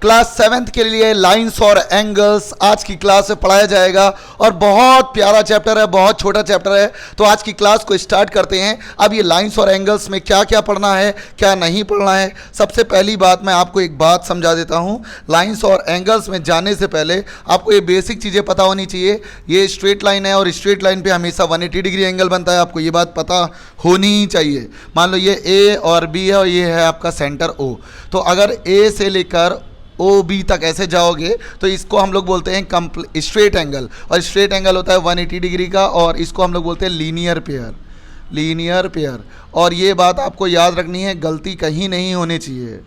Class 7th के लिए lines और एंगल्स आज की क्लास में पढ़ाया जाएगा और बहुत प्यारा चैप्टर है, बहुत छोटा चैप्टर है। तो आज की क्लास को स्टार्ट करते हैं। अब ये लाइंस और एंगल्स में क्या क्या पढ़ना है, क्या नहीं पढ़ना है। सबसे पहली बात मैं आपको एक बात समझा देता हूँ। लाइंस और एंगल्स में जाने से पहले आपको ये बेसिक चीज़ें पता होनी चाहिए। ये स्ट्रेट लाइन है और स्ट्रेट लाइन पे हमेशा 180 डिग्री एंगल बनता है, आपको ये बात पता होनी ही चाहिए। मान लो ये ए और बी है और ये है आपका सेंटर ओ। तो अगर ए से लेकर ओ बी तक ऐसे जाओगे तो इसको हम लोग बोलते हैं स्ट्रेट एंगल, और स्ट्रेट एंगल होता है 180 डिग्री का, और इसको हम लोग बोलते हैं लीनियर पेयर, लीनियर पेयर। और ये बात आपको याद रखनी है, गलती कहीं नहीं होनी चाहिए,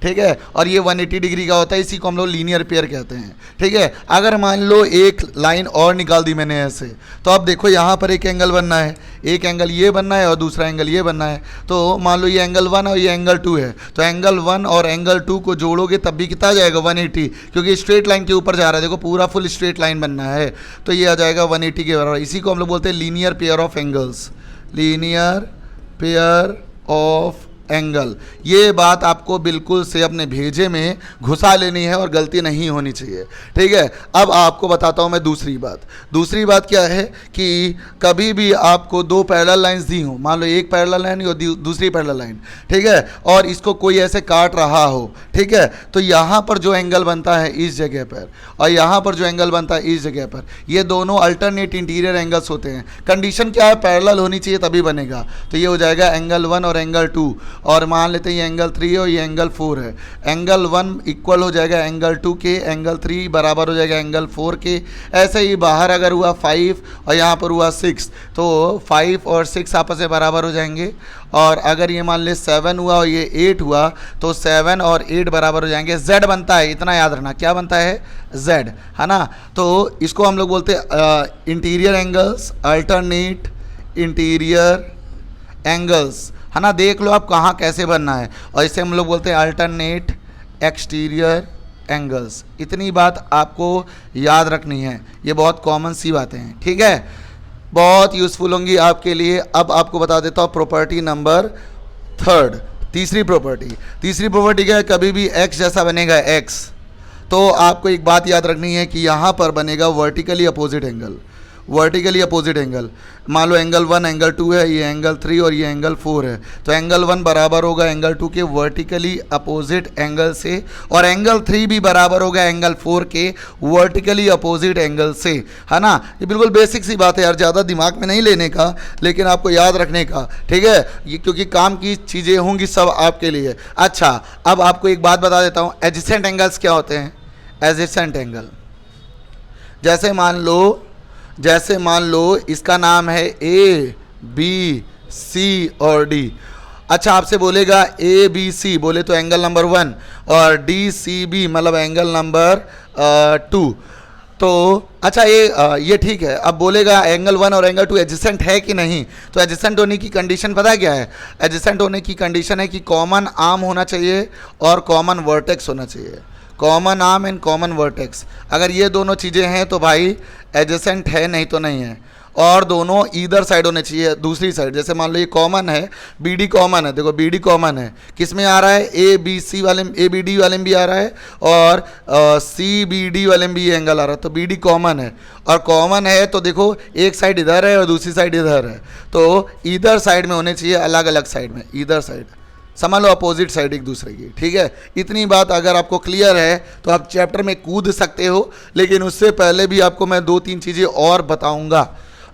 ठीक है। और ये 180 डिग्री का होता है, इसी को हम लोग लीनियर पेयर कहते हैं, ठीक है। अगर मान लो एक लाइन और निकाल दी मैंने ऐसे, तो अब देखो यहाँ पर एक एंगल बनना है, एक एंगल ये बनना है और दूसरा एंगल ये बनना है। तो मान लो ये एंगल 1 और ये एंगल 2 है, तो एंगल 1 और एंगल 2 को जोड़ोगे तब भी कितना आ जाएगा 180, क्योंकि स्ट्रेट लाइन के ऊपर जा रहा है। देखो पूरा फुल स्ट्रेट लाइन बनना है, तो ये आ जाएगा 180 के बराबर। इसी को हम लोग बोलते हैं linear pair of angles, linear pair of angle. ये बात आपको बिल्कुल से अपने भेजे में घुसा लेनी है और गलती नहीं होनी चाहिए, ठीक है। अब आपको बताता हूँ मैं दूसरी बात। दूसरी बात क्या है कि कभी भी आपको दो पैरेलल लाइंस दी हो, मान लो एक पैरेलल लाइन और दूसरी पैरेलल लाइन, ठीक है, और इसको कोई ऐसे काट रहा हो, ठीक है, तो यहाँ पर जो एंगल बनता है इस जगह पर और यहाँ पर जो एंगल बनता है इस जगह पर, ये दोनों अल्टरनेट इंटीरियर एंगल्स होते हैं। कंडीशन क्या है, पैरेलल होनी चाहिए तभी बनेगा। तो ये हो जाएगा एंगल 1 और एंगल 2, और मान लेते हैं ये एंगल 3 है और ये एंगल 4 है। एंगल 1 इक्वल हो जाएगा एंगल 2 के, एंगल 3 बराबर हो जाएगा एंगल 4 के। ऐसे ही बाहर अगर हुआ 5 और यहाँ पर हुआ 6, तो 5 और 6 आपस में बराबर हो जाएंगे। और अगर ये मान ले 7 हुआ और ये 8 हुआ, तो 7 और 8 बराबर हो जाएंगे। Z बनता है, इतना याद रखना, क्या बनता है, Z, है ना। तो इसको हम लोग बोलते हैं interior angles, alternate interior angles, है ना। देख लो आप कहाँ कैसे बनना है, और इसे हम लोग बोलते हैं अल्टरनेट एक्सटीरियर एंगल्स। इतनी बात आपको याद रखनी है, ये बहुत कॉमन सी बातें हैं, ठीक है, बहुत यूज़फुल होंगी आपके लिए। अब आपको बता देता हूँ प्रॉपर्टी नंबर 3, तीसरी प्रॉपर्टी क्या है, कभी भी x जैसा बनेगा x, तो आपको एक बात याद रखनी है कि यहाँ पर बनेगा vertically opposite angle, vertically opposite angle. मान लो एंगल 1 एंगल 2 है, ये एंगल 3 और ये एंगल 4 है, तो एंगल 1 बराबर होगा एंगल 2 के वर्टिकली अपोजिट एंगल से, और एंगल 3 भी बराबर होगा एंगल 4 के वर्टिकली अपोजिट एंगल से, है ना। ये बिल्कुल बेसिक सी बात है यार, ज़्यादा दिमाग में नहीं लेने का, लेकिन आपको याद रखने का, ठीक है। ये क्योंकि काम की चीज़ें होंगी सब आपके लिए। अच्छा, अब आपको एक बात बता देता हूँ, एडजेसेंट एंगल्स क्या होते हैं। एडजेसेंट एंगल जैसे मान लो इसका नाम है A B C और D। अच्छा, आपसे बोलेगा A B C बोले तो एंगल नंबर 1, और D C B मतलब एंगल नंबर 2। तो अच्छा ये ठीक है। अब बोलेगा एंगल 1 और एंगल 2 एडजेसेंट है कि नहीं, तो एडजेसेंट होने की कंडीशन पता है क्या है। एडजेसेंट होने की कंडीशन है कि कॉमन आर्म होना चाहिए और कॉमन वर्टेक्स होना चाहिए, common arm and common vertex. अगर ये दोनों चीज़ें हैं तो भाई एडजेसेंट है, नहीं तो नहीं है। और दोनों ईदर साइड होने चाहिए, दूसरी साइड। जैसे मान लो ये कॉमन है, BD कॉमन है, देखो BD कॉमन है, किस में आ रहा है, ABC वाले ABD वाले में भी आ रहा है और CBD वाले में भी ये एंगल आ रहा है, तो BD कॉमन है। और कॉमन है तो देखो एक साइड इधर है और दूसरी साइड इधर है, तो ईदर साइड में होने चाहिए, अलग अलग साइड में, ईदर साइड, समझ लो अपोजिट साइड एक दूसरे की, ठीक है। इतनी बात अगर आपको क्लियर है तो आप चैप्टर में कूद सकते हो, लेकिन उससे पहले भी आपको मैं 2-3 चीज़ें और बताऊंगा,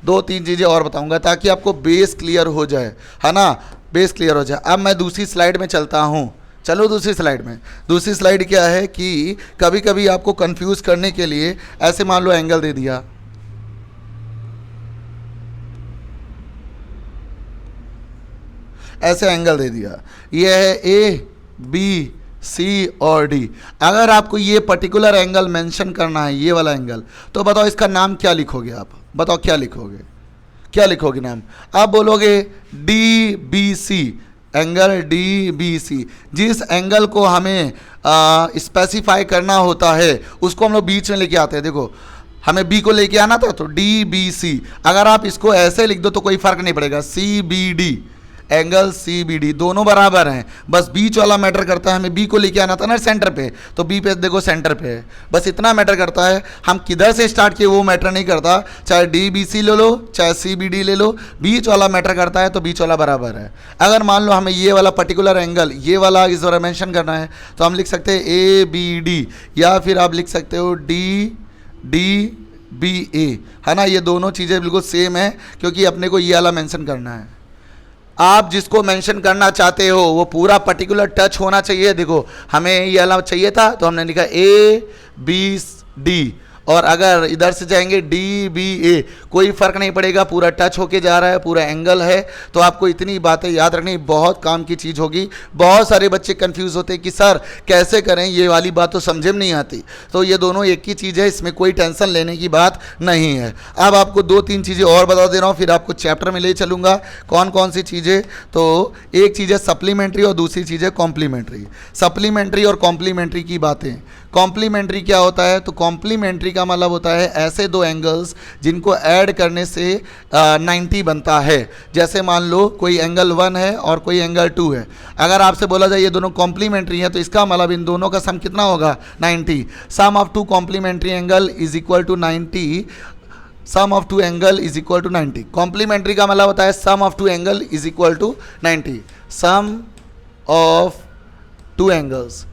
2-3 चीज़ें और बताऊंगा ताकि आपको बेस क्लियर हो जाए, है ना, बेस क्लियर हो जाए। अब मैं दूसरी स्लाइड में चलता हूँ, चलो दूसरी स्लाइड में। दूसरी स्लाइड क्या है कि कभी कभी आपको कंफ्यूज करने के लिए ऐसे मान लो एंगल दे दिया, ऐसे एंगल दे दिया, ये है A B C और D। अगर आपको ये पर्टिकुलर एंगल मेंशन करना है, ये वाला एंगल, तो बताओ इसका नाम क्या लिखोगे आप, बताओ क्या लिखोगे, क्या लिखोगे नाम। आप बोलोगे DBC, एंगल DBC। जिस एंगल को हमें स्पेसिफाई करना होता है उसको हम लोग बीच में लेके आते हैं। देखो हमें B को लेके आना था तो DBC, अगर आप इसको ऐसे लिख दो तो कोई फर्क नहीं पड़ेगा, CBD, angle C B D दोनों बराबर हैं, बस बीच वाला मैटर करता है, हमें बी को लेके आना था ना सेंटर पे, तो बी पे देखो सेंटर पे है, बस इतना मैटर करता है। हम किधर से स्टार्ट किए वो मैटर नहीं करता, चाहे डी बी सी ले लो चाहे सी बी डी ले लो, बीच वाला मैटर करता है, तो बीच वाला बराबर है। अगर मान लो हमें ये वाला पर्टिकुलर एंगल ये वाला इस बार मेंशन करना है तो हम लिख सकते हैं ए बी डी, या फिर आप लिख सकते हो डी डी बी ए, है ना। ये दोनों चीज़ें बिल्कुल सेम है क्योंकि अपने को ये वाला मेंशन करना है। आप जिसको मेंशन करना चाहते हो वो पूरा पर्टिकुलर टच होना चाहिए। देखो हमें ये वाला चाहिए था तो हमने लिखा ए बी डी, और अगर इधर से जाएंगे डी बी ए, कोई फर्क नहीं पड़ेगा, पूरा टच होके जा रहा है, पूरा एंगल है। तो आपको इतनी बातें याद रखनी, बहुत काम की चीज़ होगी। बहुत सारे बच्चे कंफ्यूज होते हैं कि सर कैसे करें, ये वाली बात तो समझे में नहीं आती। तो ये दोनों एक ही चीज़ है, इसमें कोई टेंशन लेने की बात नहीं है। अब आपको 2-3 चीज़ें और बता दे रहा हूँ, फिर आपको चैप्टर में ले चलूँगा कौन कौन सी चीज़ें। तो एक चीज़ है सप्लीमेंट्री और दूसरी चीज़ है कॉम्प्लीमेंट्री। सप्लीमेंट्री और कॉम्प्लीमेंट्री की बातें। कॉम्प्लीमेंट्री क्या होता है, तो कॉम्प्लीमेंट्री का मतलब होता है ऐसे दो एंगल्स जिनको ऐड करने से 90 बनता है। जैसे मान लो कोई एंगल 1 है और कोई एंगल 2 है, अगर आपसे बोला जाए ये दोनों कॉम्प्लीमेंट्री है तो इसका मतलब इन दोनों का सम कितना होगा, 90। Sum of 2 complementary angle is equal to 90, sum of 2 angle is equal to 90। Complementary का मतलब होता है sum of 2 angle is equal to 90। Sum of 2 angles,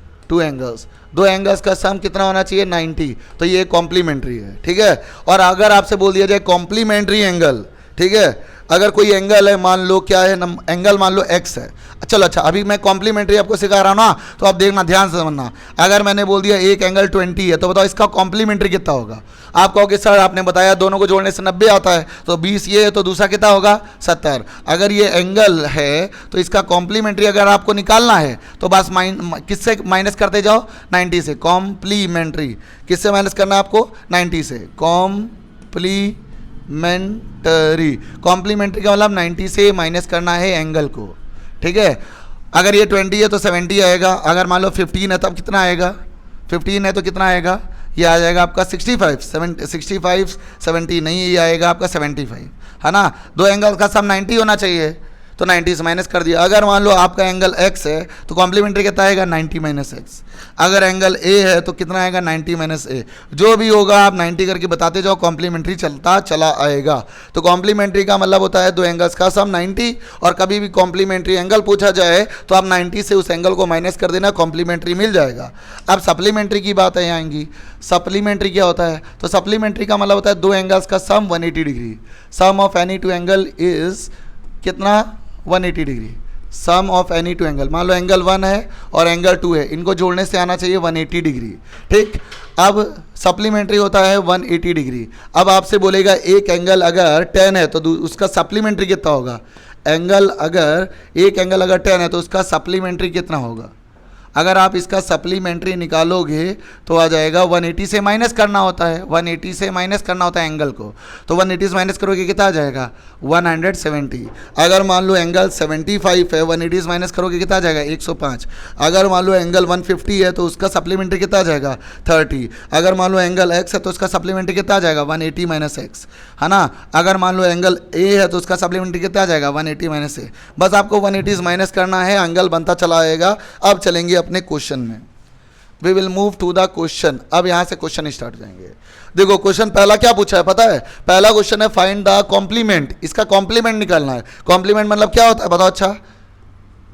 दो एंगल्स का सम कितना होना चाहिए, 90। तो ये कॉम्प्लीमेंट्री है, ठीक है। और अगर आपसे बोल दिया जाए कॉम्प्लीमेंट्री एंगल, ठीक है, अगर कोई एंगल है, मान लो क्या है, एंगल मान लो x है। चलो अच्छा, अभी मैं कॉम्प्लीमेंट्री आपको सिखा रहा हूँ ना, तो आप देखना ध्यान से समझना। अगर मैंने बोल दिया एक एंगल 20 है तो बताओ इसका कॉम्प्लीमेंट्री कितना होगा। आप कहोगे सर आपने बताया दोनों को जोड़ने से 90 आता है, तो 20 ये है तो दूसरा कितना होगा, 70। अगर ये एंगल है तो इसका कॉम्प्लीमेंट्री अगर आपको निकालना है तो बस किससे माइनस करते जाओ, 90 से। कॉम्प्लीमेंट्री किससे माइनस करना है आपको, 90 से। कॉम्प्लीमेंट्री का मतलब 90 से माइनस करना है एंगल को, ठीक है। अगर ये 20 है तो 70 आएगा, अगर मान लो 15 है तब कितना आएगा, 15 है तो कितना आएगा, ये आ जाएगा आपका 65 70 नहीं, ये आएगा आपका 75, है ना। दो एंगल का सम 90 होना चाहिए तो 90 से माइनस कर दिया। अगर मान लो आपका एंगल x है तो कॉम्प्लीमेंट्री कितना आएगा, 90 माइनस एक्स। अगर एंगल a है तो कितना आएगा, 90 माइनस a। जो भी होगा आप 90 करके बताते जाओ, कॉम्प्लीमेंट्री चलता चला आएगा। तो कॉम्प्लीमेंट्री का मतलब होता है दो एंगल्स का सम 90, और कभी भी कॉम्प्लीमेंट्री एंगल पूछा जाए तो आप 90 से उस एंगल को माइनस कर देना, कॉम्प्लीमेंट्री मिल जाएगा। अब सप्लीमेंट्री की बातें आएंगी। सप्लीमेंट्री क्या होता है, तो सप्लीमेंट्री का मतलब होता है दो एंगल्स का sum 180 degree. Sum of any two angle is कितना, 180 degree. Sum of any two angle, मान लो एंगल 1 है और एंगल 2 है, इनको जोड़ने से आना चाहिए 180 डिग्री, ठीक। अब सप्लीमेंट्री होता है 180 डिग्री। अब आपसे बोलेगा एक एंगल अगर 10 है तो उसका सप्लीमेंट्री कितना होगा, एंगल अगर एक एंगल अगर 10 है तो उसका सप्लीमेंट्री कितना होगा। अगर आप इसका सप्लीमेंट्री निकालोगे तो आ जाएगा 180 से माइनस करना होता है, 180 से माइनस करना होता है एंगल को, तो 180 से माइनस करोगे कितना आ जाएगा, 170। अगर मान लो एंगल 75 है, 180 से माइनस करोगे कितना आ जाएगा, 105। अगर मान लो एंगल 150 है तो उसका सप्लीमेंट्री कितना आ जाएगा, 30। अगर मान लो एंगल x है तो उसका सप्लीमेंट्री कितना आ जाएगा, 180 माइनस एक्स, है ना। अगर मान लो एंगल a है तो उसका सप्लीमेंट्री कितना आ जाएगा, 180 माइनस a। बस आपको 180 से माइनस करना है, एंगल बनता चला आएगा। अब चलेंगे अपने क्वेश्चन में, we will move to the question. अब यहां से क्वेश्चन स्टार्ट जाएंगे। देखो क्वेश्चन पहला क्या पूछा है पता है, पहला क्वेश्चन है फाइंड द कॉम्प्लीमेंट। इसका कॉम्प्लीमेंट निकालना है। कॉम्प्लीमेंट मतलब क्या होता है बताओ, अच्छा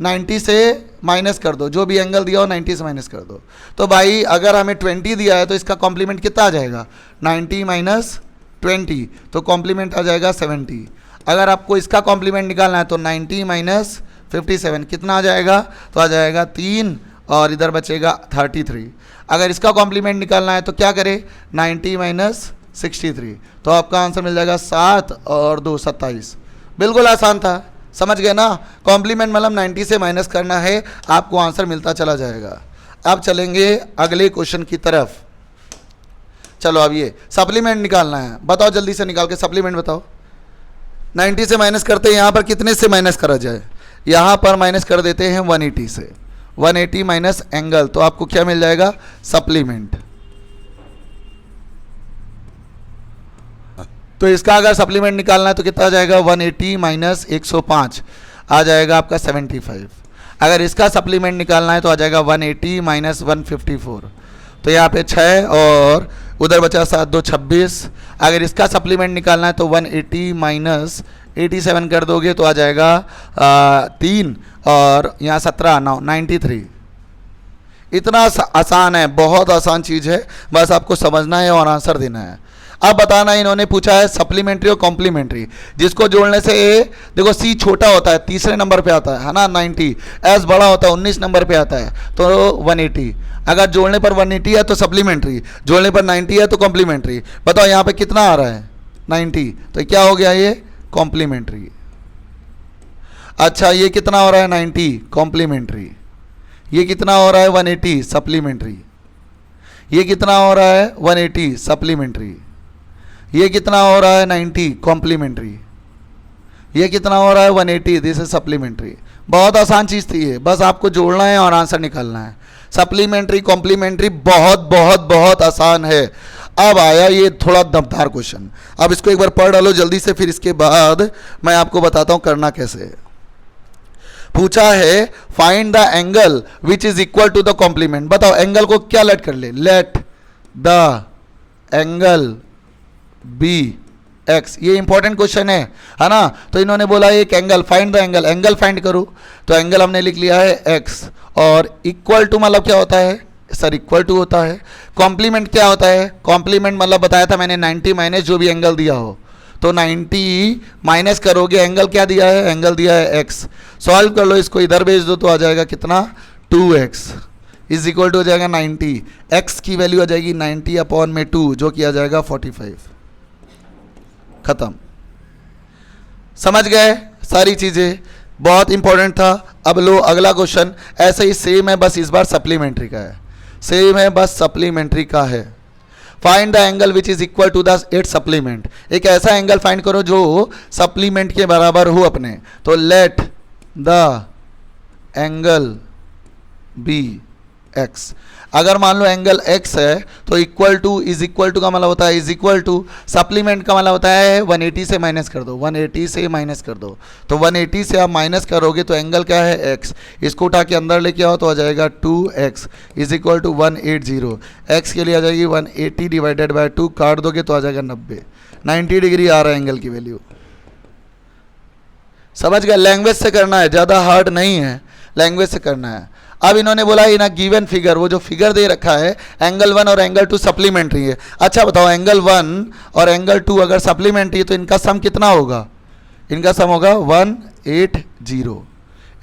90 से माइनस कर दो, जो भी एंगल दिया हो 90 से माइनस कर दो। तो भाई अगर हमें 20 दिया है तो इसका कॉम्प्लीमेंट कितना आ जाएगा, 90 माइनस 20, तो कॉम्प्लीमेंट आ जाएगा 70। अगर आपको इसका कॉम्प्लीमेंट निकालना है तो 90 माइनस 57 कितना आ जाएगा, तो आ जाएगा 3 और इधर बचेगा 33। अगर इसका कॉम्प्लीमेंट निकालना है तो क्या करें, 90 माइनस 63, तो आपका आंसर मिल जाएगा 7 और 2 27। बिल्कुल आसान था, समझ गए ना। कॉम्प्लीमेंट मतलब 90 से माइनस करना है, आपको आंसर मिलता चला जाएगा। अब चलेंगे अगले क्वेश्चन की तरफ। चलो अब ये सप्लीमेंट निकालना है, बताओ जल्दी से निकाल के सप्लीमेंट बताओ। 90 से माइनस करते हैं, यहाँ पर कितने से माइनस करा जाए, यहाँ पर माइनस कर देते हैं 180 से। 180 माइनस एंगल, तो आपको क्या मिल जाएगा, सप्लीमेंट। तो इसका अगर सप्लीमेंट निकालना है तो कितना आ जाएगा, 180 माइनस 105। आ जाएगा आपका 75। अगर इसका सप्लीमेंट निकालना है तो आ जाएगा 180 माइनस 154, तो यहाँ पे 6 और उधर बचा 7 2 26। अगर इसका सप्लीमेंट निकालना है तो 180 माइनस 87 कर दोगे तो आ जाएगा 3 और यहाँ 17 9 93। इतना आसान है, बहुत आसान चीज़ है, बस आपको समझना है और आंसर देना है। अब बताना, इन्होंने पूछा है सप्लीमेंट्री और कॉम्प्लीमेंट्री, जिसको जोड़ने से ए देखो सी छोटा होता है तीसरे नंबर पे आता है ना 90, एस बड़ा होता है 19 नंबर पे आता है तो 180। अगर जोड़ने पर 180 है तो सप्लीमेंट्री, जोड़ने पर 90 है तो कॉम्प्लीमेंट्री। बताओ यहाँ पे कितना आ रहा है 90, तो क्या हो गया ये कॉम्प्लीमेंट्री। अच्छा ये कितना हो रहा है 90 कॉम्प्लीमेंट्री, ये कितना हो रहा है 180 सप्लीमेंट्री, ये कितना हो रहा है 180 सप्लीमेंट्री, ये कितना हो रहा है 90 कॉम्प्लीमेंट्री, ये कितना हो रहा है 180, दिस इज सप्लीमेंट्री। बहुत आसान चीज़ थी ये, बस आपको जोड़ना है और आंसर निकालना है। सप्लीमेंट्री कॉम्प्लीमेंट्री बहुत बहुत बहुत आसान है। अब आया ये थोड़ा दमदार क्वेश्चन, अब इसको एक बार पढ़ डालो जल्दी से, फिर इसके बाद मैं आपको बताता हूँ करना कैसे है। पूछा है find the angle which is equal to the complement. बताओ एंगल को क्या लेट कर ले, let the angle be x. ये इंपॉर्टेंट क्वेश्चन है ना। तो इन्होंने बोला एक angle, find the angle, angle find करो। तो एंगल हमने लिख लिया है एक्स, और इक्वल टू मतलब क्या होता है सर, इक्वल टू होता है। कॉम्प्लीमेंट क्या होता है, कॉम्प्लीमेंट मतलब बताया था मैंने 90 माइनस जो भी एंगल दिया हो, तो 90 माइनस करोगे, एंगल क्या दिया है, एंगल दिया है x। सॉल्व कर लो इसको, इधर भेज दो तो आ जाएगा कितना 2x इज इक्वल टू हो जाएगा 90। x की वैल्यू आ जाएगी 90 अपॉन में 2 जो कि आ जाएगा 45। खत्म, समझ गए सारी चीज़ें, बहुत इंपॉर्टेंट था। अब लो अगला क्वेश्चन ऐसे ही सेम है, बस इस बार सप्लीमेंट्री का है, सेम है बस सप्लीमेंट्री का है। Find the angle which is equal to the it supplement. एक ऐसा एंगल फाइंड करो जो सप्लीमेंट के बराबर हो अपने। तो let the angle be x. अगर मान लो एंगल एक्स है तो equal to, is equal to का मतलब होता है इज इक्वल टू, सप्लीमेंट का मतलब होता है 180 से माइनस कर दो, 180 से माइनस कर दो। तो 180 से आप माइनस करोगे तो एंगल क्या है एक्स, इसको उठा के अंदर लेके आओ तो आ जाएगा 2x is equal to 180। X के लिए आ जाएगी 180 डिवाइडेड बाई 2, काट दोगे तो आ जाएगा 90 डिग्री आ रहा है एंगल की वैल्यू। समझ गए, लैंग्वेज से करना है, ज़्यादा हार्ड नहीं है, लैंग्वेज से करना है। अब इन्होंने बोला इन अ गिवन फिगर, वो जो फिगर दे रखा है एंगल 1 और एंगल 2 सप्लीमेंट्री है। अच्छा बताओ एंगल 1 और एंगल 2 अगर सप्लीमेंट्री है तो इनका सम कितना होगा, इनका सम होगा 180,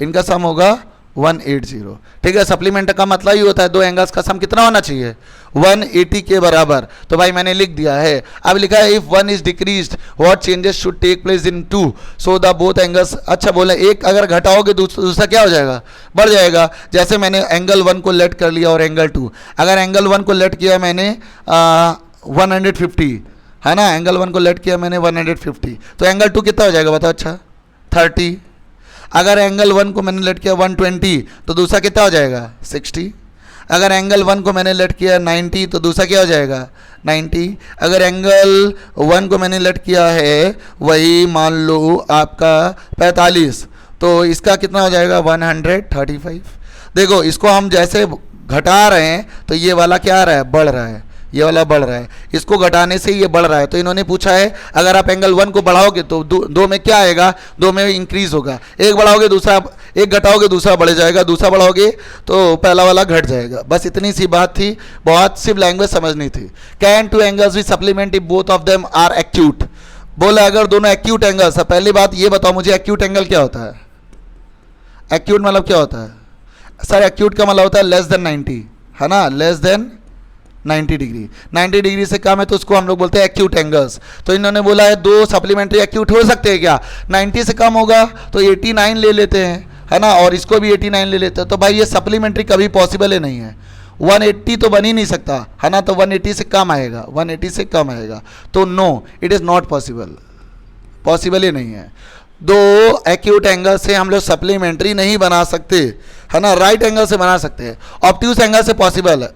इनका सम होगा 180। ठीक है, सप्लीमेंट का मतलब ही होता है दो एंगल्स का सम कितना होना चाहिए 180 के बराबर। तो भाई मैंने लिख दिया है। अब लिखा है if one is decreased what changes should take place in 2 so the both angles. अच्छा बोले एक अगर घटाओगे दूसरा क्या हो जाएगा, बढ़ जाएगा। जैसे मैंने एंगल 1 को लेट कर लिया और एंगल 2, अगर एंगल 1 को लेट किया मैंने 150 है ना, एंगल 1 को लेट किया मैंने 150, तो एंगल 2 कितना हो जाएगा बताओ, अच्छा 30। अगर एंगल 1 को मैंने लेट किया 120 तो दूसरा कितना हो जाएगा 60। अगर एंगल 1 को मैंने लेट किया 90 तो दूसरा क्या हो जाएगा 90। अगर एंगल 1 को मैंने लेट किया है वही मान लो आपका 45 तो इसका कितना हो जाएगा 135। देखो इसको हम जैसे घटा रहे हैं तो ये वाला क्या आ रहा है, बढ़ रहा है, ये वाला बढ़ रहा है, इसको घटाने से ये बढ़ रहा है। तो इन्होंने पूछा है अगर आप एंगल 1 को बढ़ाओगे तो दो में क्या आएगा, 2 में इंक्रीज होगा, एक बढ़ाओगे दूसरा, एक घटाओगे दूसरा बढ़ जाएगा, दूसरा बढ़ाओगे तो पहला वाला घट जाएगा। बस इतनी सी बात थी, बहुत सिर्फ लैंग्वेज समझनी थी। Can two angles with supplement if both of them are acute. बोले अगर दोनों एक्यूट एंगल्स है, पहली बात ये बताओ मुझे एक्यूट एंगल क्या होता है, एक्यूट मतलब क्या होता है सर, एक्यूट का मतलब होता है लेस देन 90 है ना, लेस देन 90 डिग्री, 90 डिग्री से कम है तो उसको हम लोग बोलते हैं एक्यूट एंगल्स। तो इन्होंने बोला है दो सप्लीमेंट्री एक्यूट हो सकते हैं क्या, 90 से कम होगा तो 89 ले लेते हैं है ना, और इसको भी 89 ले लेते हैं। तो भाई ये सप्लीमेंट्री कभी पॉसिबल ही नहीं है, 180 तो बन ही नहीं सकता है ना, तो 180 से कम आएगा, 180 से कम आएगा, तो no it is not possible, possible ही नहीं है। दो एक्यूट एंगल से हम लोग सप्लीमेंट्री नहीं बना सकते है ना, राइट एंगल से बना सकते हैं, ऑब्ट्यूज एंगल से पॉसिबल है।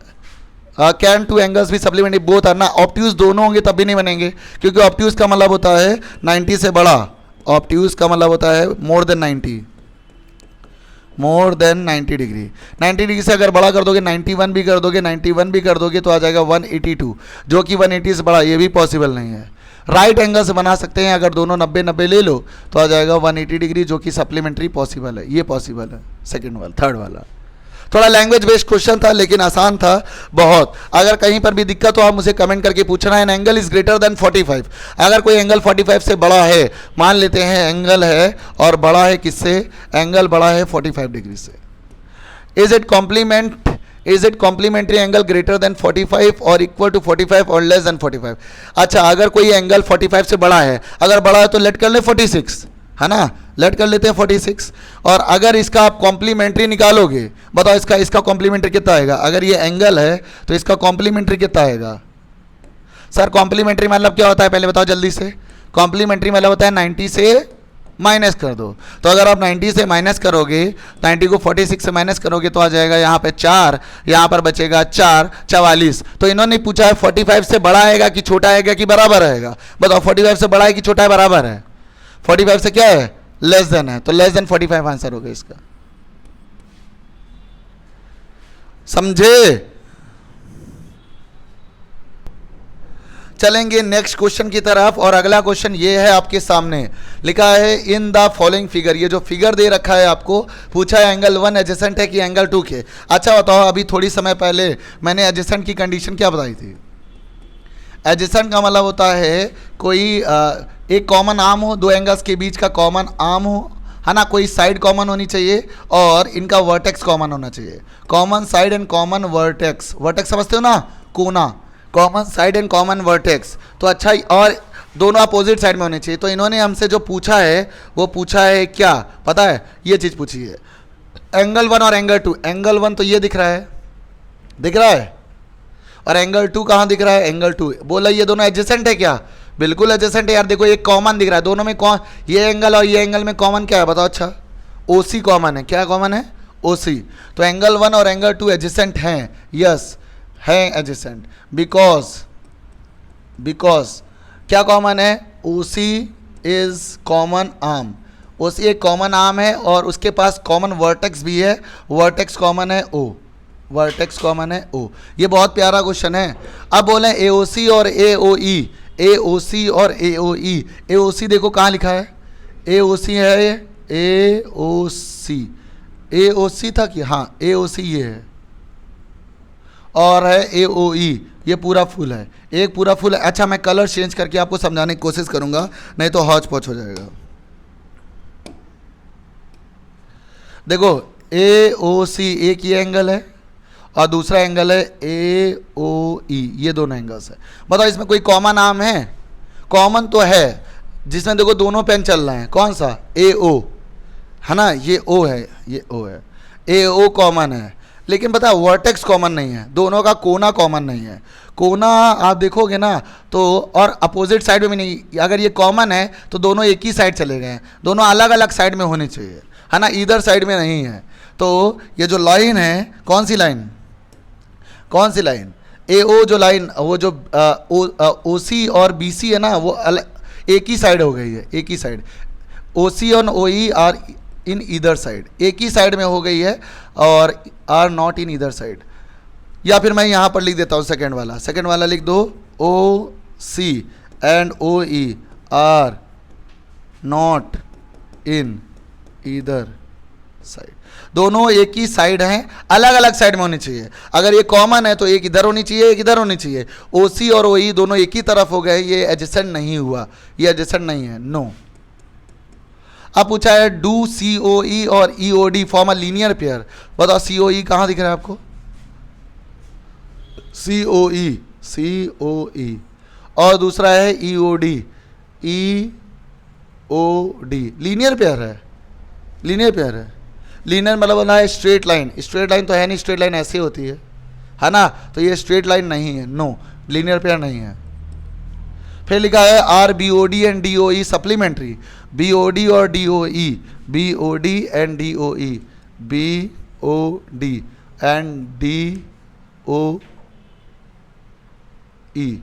कैन टू एंगल्स भी सप्लीमेंट्री बोथ आर ना, ऑब्ट्यूज दोनों होंगे तब भी नहीं बनेंगे, क्योंकि ऑब्ट्यूज का मतलब होता है 90 से बड़ा, ऑब्ट्यूज का मतलब होता है more than 90 more than 90 degree. 90 degree से अगर बड़ा कर दोगे 91 भी कर दोगे, 91 भी कर दोगे तो आ जाएगा 182, जो कि 180 से बड़ा, ये भी पॉसिबल नहीं है। राइट एंगल से बना सकते हैं, अगर दोनों 90-90 ले लो तो आ जाएगा 180 डिग्री, जो कि सप्लीमेंट्री पॉसिबल है, ये पॉसिबल है। सेकंड वाला, थर्ड वाला थोड़ा लैंग्वेज बेस्ड क्वेश्चन था लेकिन आसान था बहुत। अगर कहीं पर भी दिक्कत हो आप मुझे कमेंट करके पूछना है। An angle is greater than 45, अगर कोई एंगल 45 से बड़ा है, मान लेते हैं एंगल है और बड़ा है किससे, एंगल बड़ा है 45 डिग्री से, is it complementary angle greater than 45 और इक्वल टू 45 और लेस देन 45। अच्छा, अगर कोई एंगल 45 से बड़ा है, अगर बड़ा है तो लेट कर ले 46, है ना, लेट कर लेते हैं 46। और अगर इसका आप कॉम्प्लीमेंट्री निकालोगे, बताओ इसका कॉम्प्लीमेंट्री कितना आएगा। अगर ये एंगल है तो इसका कॉम्प्लीमेंट्री कितना आएगा। सर कॉम्प्लीमेंट्री मतलब क्या होता है, पहले बताओ जल्दी से। कॉम्प्लीमेंट्री मतलब होता है 90 से माइनस कर दो। तो अगर आप 90 से माइनस करोगे, 90 को 46 से माइनस करोगे तो आ जाएगा यहाँ पे 4, यहाँ पर बचेगा 4, 44। तो इन्होंने पूछा है 45 से बड़ा आएगा कि छोटा आएगा कि बराबर आएगा। बताओ 45 से बड़ा है कि छोटा है, बराबर है। 45 से क्या है, लेस देन है, तो लेस देन 45 आंसर होगा इसका। समझे। चलेंगे नेक्स्ट क्वेश्चन की तरफ, और अगला क्वेश्चन ये है आपके सामने लिखा है इन द फॉलोइंग फिगर। ये जो फिगर दे रखा है आपको, पूछा है एंगल 1 एडजेसेंट है कि एंगल 2 के। अच्छा बताओ, अभी थोड़ी समय पहले मैंने एडजेसेंट की कंडीशन क्या बताई थी। एडजेसेंट का मतलब होता है कोई एक कॉमन आर्म हो, दो एंगल्स के बीच का कॉमन आर्म हो, है ना, कोई साइड कॉमन होनी चाहिए और इनका वर्टेक्स कॉमन होना चाहिए। Common side and common vertex, vertex समझते हो ना, कोना, common side and common vertex. तो अच्छा, और दोनों अपोजिट साइड में होने चाहिए। तो इन्होंने हमसे जो पूछा है वो पूछा है क्या पता है, ये चीज़ पूछी है एंगल 1 और एंगल 2। एंगल 1 तो ये दिख रहा है, दिख रहा है, और एंगल 2 कहाँ दिख रहा है, एंगल 2। बोला ये दोनों एडजेसेंट है क्या, बिल्कुल एडजेसेंट है यार। देखो एक कॉमन दिख रहा है, दोनों में कौन, ये एंगल और ये एंगल में कॉमन क्या है बताओ। अच्छा, ओसी कॉमन है, क्या कॉमन है, ओसी। तो एंगल 1 और एंगल 2 एडजेसेंट हैं, यस है एडजेसेंट, बिकॉज क्या कॉमन है, ओसी इज कॉमन आर्म। ओसी एक कॉमन आर्म है और उसके पास कॉमन वर्टेक्स भी है, वर्टेक्स कॉमन है ओ, वर्टेक्स कॉमन है ओ। ये बहुत प्यारा क्वेश्चन है। अब बोले एओसी और एओई, एओसी और एओई। एओसी देखो कहाँ लिखा है, एओसी है, एओसी, एओसी था कि हाँ एओसी ये है, और है एओई, ये पूरा फुल है, एक पूरा फुल है। अच्छा, मैं कलर चेंज करके आपको समझाने की कोशिश करूंगा, नहीं तो हौच पौच हो जाएगा। देखो एओसी एक ये एंगल है और दूसरा एंगल है एओई, ये दोनों एंगल्स है। बताओ इसमें कोई कॉमन आर्म है, कॉमन तो है, जिसमें देखो दोनों पेन चल रहे हैं, कौन सा, एओ, है ना, ये ओ है, ये ओ है, एओ कॉमन है। लेकिन पता है वर्टेक्स कॉमन नहीं है, दोनों का कोना कॉमन नहीं है। कोना आप देखोगे ना तो, और अपोजिट साइड में भी नहीं। अगर ये कॉमन है तो दोनों एक ही साइड चले गए, दोनों अलग अलग साइड में होने चाहिए, है ना, इधर साइड में नहीं है। तो ये जो लाइन है, कौन सी लाइन, कौन सी लाइन, ए ओ जो लाइन, वो जो ओ सी और बी सी है ना, वो एक ही साइड हो गई है, एक ही साइड। ओ सी और O E are in either side, एक ही साइड में हो गई है, और are not in either side. या फिर मैं यहाँ पर लिख देता हूँ सेकेंड वाला लिख दो, O C and O E are not in either side, दोनों एक ही साइड हैं, अलग अलग साइड में होनी चाहिए। अगर ये कॉमन है तो एक इधर होनी चाहिए, एक इधर होनी चाहिए। ओसी और ओई दोनों एक ही तरफ हो गए, ये एडजेसेंट नहीं हुआ, ये एडजेसेंट नहीं है, नो। अब पूछा है डू सीओई और EOD form a linear pair. बताओ सीओई कहाँ दिख रहा है आपको, सीओई, सीओई, और दूसरा है ईओडी, ईओडी, लीनियर पेयर है, लीनियर पेयर है। लीनियर मतलब होना है स्ट्रेट लाइन, स्ट्रेट लाइन तो है नहीं, स्ट्रेट लाइन ऐसे होती है ना, तो ये स्ट्रेट लाइन नहीं है, नो, लीनियर पेयर नहीं है। फिर लिखा है are B O D and D O E supplementary, B O D और D O E, B O D and D O E, B O D and D O E.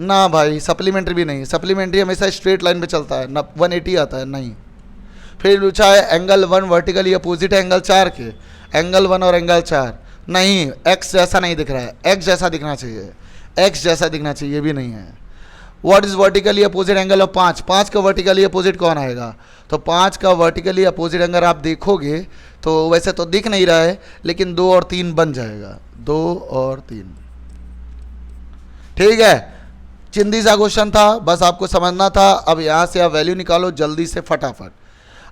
ना भाई supplementary भी नहीं, सप्लीमेंट्री हमेशा straight line पे चलता है ना, 180 आता है, नहीं। फिर पूछा है एंगल 1 वर्टिकली अपोजिट एंगल 4 के, एंगल 1 और एंगल 4 नहीं, एक्स जैसा नहीं दिख रहा है, एक्स जैसा दिखना चाहिए, एक्स जैसा दिखना चाहिए, ये भी नहीं है। What is vertically opposite angle of 5, 5 का वर्टिकली अपोजिट कौन आएगा? तो 5 का वर्टिकली अपोजिट एंगल आप देखोगे तो वैसे तो दिख नहीं रहा है, लेकिन 2 और 3 बन जाएगा, 2 और 3। ठीक है, चिंदी सा क्वेश्चन था, बस आपको समझना था। अब यहाँ से आप वैल्यू निकालो जल्दी से फटाफट।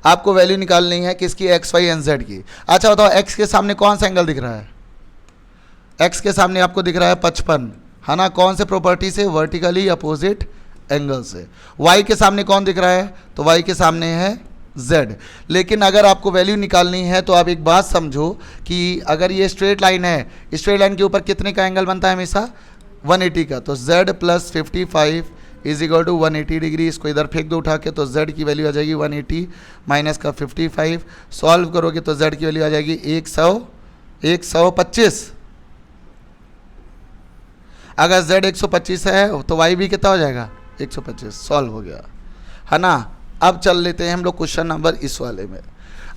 आपको वैल्यू निकालनी है किसकी? एक्स वाई एंड जेड की। अच्छा बताओ, एक्स के सामने कौन सा एंगल दिख रहा है? एक्स के सामने आपको दिख रहा है 55, है ना? कौन से प्रॉपर्टी से? वर्टिकली अपोजिट एंगल से। वाई के सामने कौन दिख रहा है? तो वाई के सामने है z। लेकिन अगर आपको वैल्यू निकालनी है तो आप एक बात समझो कि अगर ये स्ट्रेट लाइन है, स्ट्रेट लाइन के ऊपर कितने का एंगल बनता है? हमेशा 180 का। तो z plus 55 is equal to 180 degree. इसको इधर फेंक दो उठा के, तो z की वैल्यू आ जाएगी 180 माइनस का 55। सॉल्व करोगे तो z की वैल्यू आ जाएगी 125। अगर z 125 है तो y भी कितना हो जाएगा? 125। सॉल्व हो गया, है ना? अब चल लेते हैं हम लोग क्वेश्चन नंबर इस वाले में।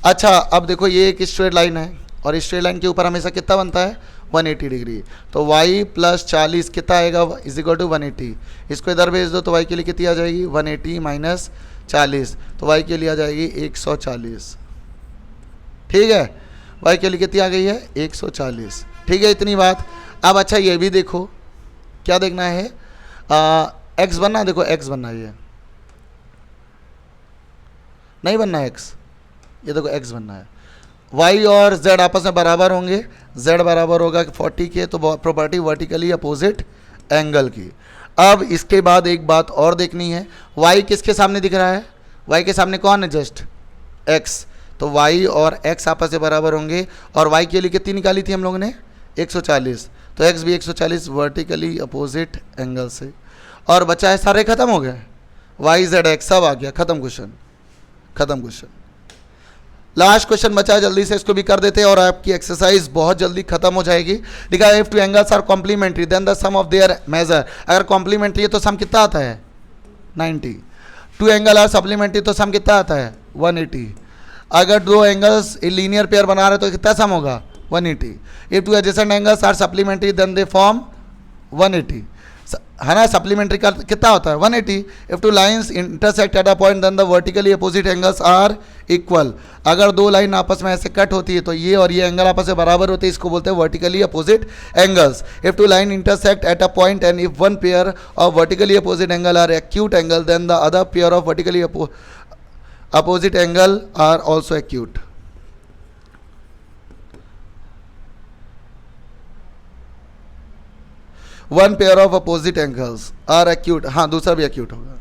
अच्छा, अब देखो ये एक स्ट्रेट लाइन है और स्ट्रेट लाइन के ऊपर हमेशा कितना बनता है? 180 डिग्री। तो y प्लस 40 कितना आएगा? Is equal to 180। इसको इधर भेज दो तो y के लिए कितनी आ जाएगी? 180 माइनस 40, तो y के लिए आ जाएगी 140। ठीक है, y के लिए कितनी आ गई है? 140। ठीक है, इतनी बात। अब अच्छा ये भी देखो, क्या देखना है? x बनना है, देखो x बनना है, ये नहीं बनना है x, ये देखो x बनना है। y और z आपस में बराबर होंगे, z बराबर होगा 40 के, तो प्रॉपर्टी वर्टिकली अपोजिट एंगल की। अब इसके बाद एक बात और देखनी है, y किसके सामने दिख रहा है? y के सामने कौन है? Just x। तो y और x आपस में बराबर होंगे, और y के लिए कितनी निकाली थी हम लोगों ने? 140। तो x भी 140 वर्टिकली अपोजिट एंगल से। और बचा है, सारे खत्म हो गए, y z x सब आ गया, खत्म क्वेश्चन, खत्म क्वेश्चन। लास्ट क्वेश्चन बचा है, जल्दी से इसको भी कर देते हैं और आपकी एक्सरसाइज बहुत जल्दी खत्म हो जाएगी। लिखा है if two angles are complementary then the sum of their measure. अगर कॉम्प्लीमेंट्री है तो सम कितना आता है? 90। टू एंगल आर सप्लीमेंट्री तो सम कितना आता है? 180। अगर दो एंगल्स लीनियर पेयर बना रहे तो कितना सम होगा? 180। If two adjacent angles are supplementary then they form 180, है ना? सप्लीमेंट्री का कितना होता है? 180। If two lines intersect at a point then the vertically opposite angles are equal. अगर दो लाइन आपस में ऐसे कट होती है तो ये और ये एंगल आपस में बराबर होते हैं, इसको बोलते हैं vertically opposite angles. If two line intersect at a point and if one pair of vertically opposite angle are acute angle then the other pair of vertically opposite angle are also acute. One pair of opposite angles are acute, हाँ दूसरा भी acute होगा।